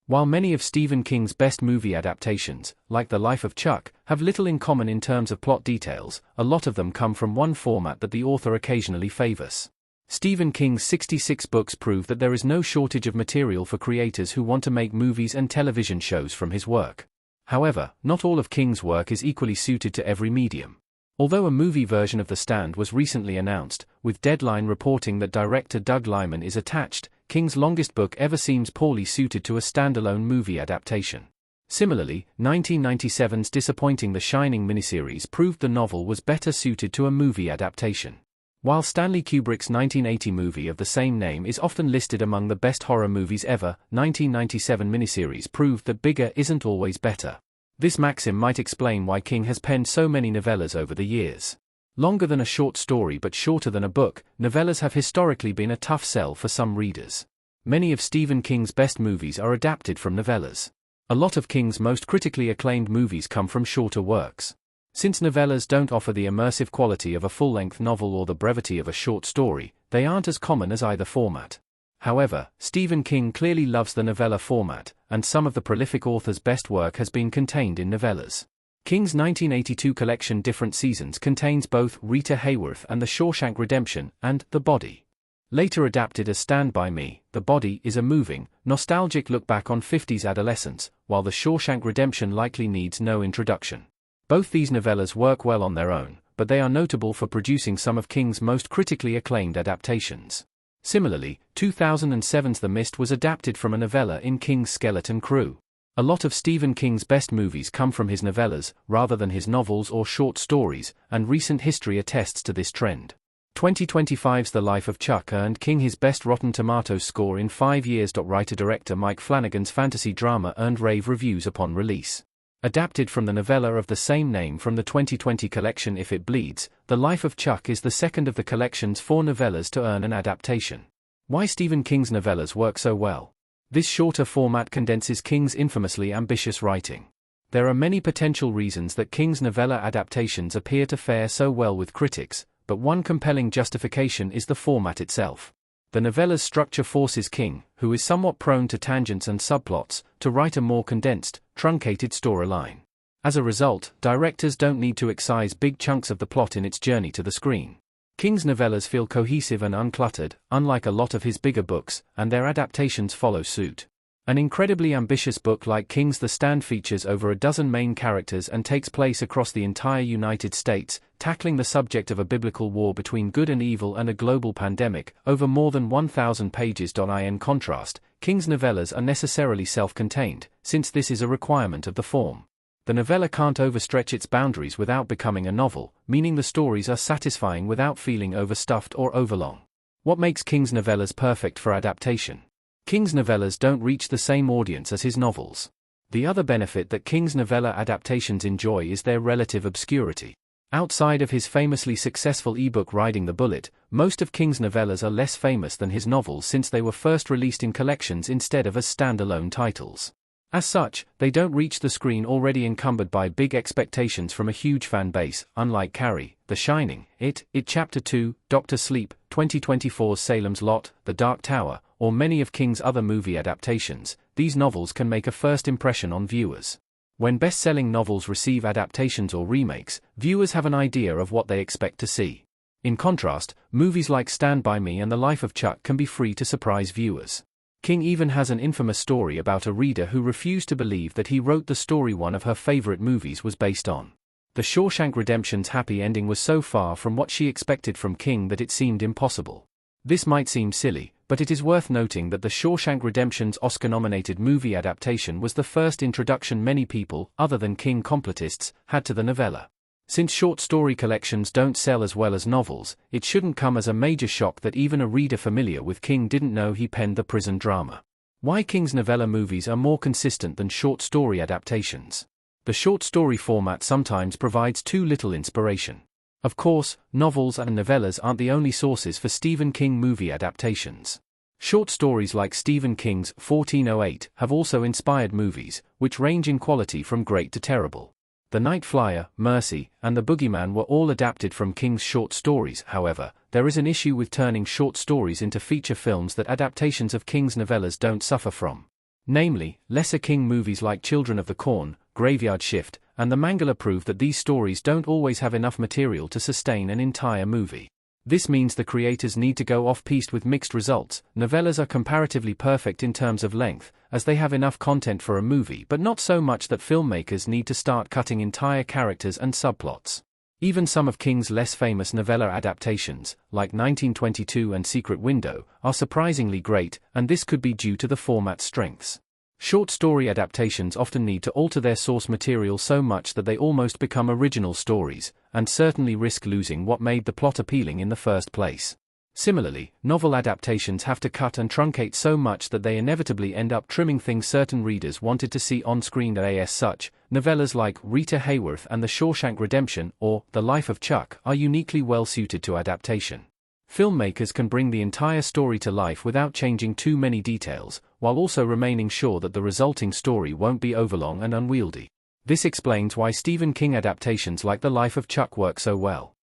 While many of Stephen King's best movie adaptations, like The Life of Chuck, have little in common in terms of plot details, a lot of them come from one format that the author occasionally favors. Stephen King's 66 books prove that there is no shortage of material for creators who want to make movies and television shows from his work. However, not all of King's work is equally suited to every medium. Although a movie version of The Stand was recently announced, with Deadline reporting that director Doug Liman is attached, King's longest book ever seems poorly suited to a standalone movie adaptation. Similarly, 1997's disappointing The Shining miniseries proved the novel was better suited to a movie adaptation. While Stanley Kubrick's 1980 movie of the same name is often listed among the best horror movies ever, 1997 miniseries proved that bigger isn't always better. This maxim might explain why King has penned so many novellas over the years. Longer than a short story but shorter than a book, novellas have historically been a tough sell for some readers. Many of Stephen King's best movies are adapted from novellas. A lot of King's most critically acclaimed movies come from shorter works. Since novellas don't offer the immersive quality of a full-length novel or the brevity of a short story, they aren't as common as either format. However, Stephen King clearly loves the novella format, and some of the prolific author's best work has been contained in novellas. King's 1982 collection Different Seasons contains both Rita Hayworth and The Shawshank Redemption and The Body. Later adapted as Stand By Me, The Body is a moving, nostalgic look back on 50s adolescence, while The Shawshank Redemption likely needs no introduction. Both these novellas work well on their own, but they are notable for producing some of King's most critically acclaimed adaptations. Similarly, 2007's The Mist was adapted from a novella in King's Skeleton Crew. A lot of Stephen King's best movies come from his novellas, rather than his novels or short stories, and recent history attests to this trend. 2025's The Life of Chuck earned King his best Rotten Tomatoes score in 5 years. Writer-director Mike Flanagan's fantasy drama earned rave reviews upon release. Adapted from the novella of the same name from the 2020 collection If It Bleeds, The Life of Chuck is the second of the collection's 4 novellas to earn an adaptation. Why Stephen King's novellas work so well? This shorter format condenses King's infamously ambitious writing. There are many potential reasons that King's novella adaptations appear to fare so well with critics, but one compelling justification is the format itself. The novella's structure forces King, who is somewhat prone to tangents and subplots, to write a more condensed, truncated storyline. As a result, directors don't need to excise big chunks of the plot in its journey to the screen. King's novellas feel cohesive and uncluttered, unlike a lot of his bigger books, and their adaptations follow suit. An incredibly ambitious book like King's The Stand features over a dozen main characters and takes place across the entire United States, tackling the subject of a biblical war between good and evil and a global pandemic, over more than 1,000 pages. In contrast, King's novellas are necessarily self-contained, since this is a requirement of the form. The novella can't overstretch its boundaries without becoming a novel, meaning the stories are satisfying without feeling overstuffed or overlong. What makes King's novellas perfect for adaptation? King's novellas don't reach the same audience as his novels. The other benefit that King's novella adaptations enjoy is their relative obscurity. Outside of his famously successful ebook Riding the Bullet, most of King's novellas are less famous than his novels since they were first released in collections instead of as standalone titles. As such, they don't reach the screen already encumbered by big expectations from a huge fan base, unlike Carrie, The Shining, It Chapter 2, Dr. Sleep, 2024's Salem's Lot, The Dark Tower, or many of King's other movie adaptations. These novels can make a first impression on viewers. When best-selling novels receive adaptations or remakes, viewers have an idea of what they expect to see. In contrast, movies like Stand By Me and The Life of Chuck can be free to surprise viewers. King even has an infamous story about a reader who refused to believe that he wrote the story one of her favorite movies was based on. The Shawshank Redemption's happy ending was so far from what she expected from King that it seemed impossible. This might seem silly, but it is worth noting that The Shawshank Redemption's Oscar-nominated movie adaptation was the first introduction many people, other than King completists, had to the novella. Since short story collections don't sell as well as novels, it shouldn't come as a major shock that even a reader familiar with King didn't know he penned the prison drama. Why King's novella movies are more consistent than short story adaptations? The short story format sometimes provides too little inspiration. Of course, novels and novellas aren't the only sources for Stephen King movie adaptations. Short stories like Stephen King's 1408 have also inspired movies, which range in quality from great to terrible. The Night Flyer, Mercy, and The Boogeyman were all adapted from King's short stories. However, there is an issue with turning short stories into feature films that adaptations of King's novellas don't suffer from. Namely, lesser King movies like Children of the Corn, Graveyard Shift, and The Mangala prove that these stories don't always have enough material to sustain an entire movie. This means the creators need to go off-piste with mixed results. Novellas are comparatively perfect in terms of length, as they have enough content for a movie, but not so much that filmmakers need to start cutting entire characters and subplots. Even some of King's less famous novella adaptations, like 1922 and Secret Window, are surprisingly great, and this could be due to the format's strengths. Short story adaptations often need to alter their source material so much that they almost become original stories, and certainly risk losing what made the plot appealing in the first place. Similarly, novel adaptations have to cut and truncate so much that they inevitably end up trimming things certain readers wanted to see on screen. As such, novellas like Rita Hayworth and The Shawshank Redemption or The Life of Chuck are uniquely well suited to adaptation. Filmmakers can bring the entire story to life without changing too many details, while also remaining sure that the resulting story won't be overlong and unwieldy. This explains why Stephen King adaptations like The Life of Chuck work so well.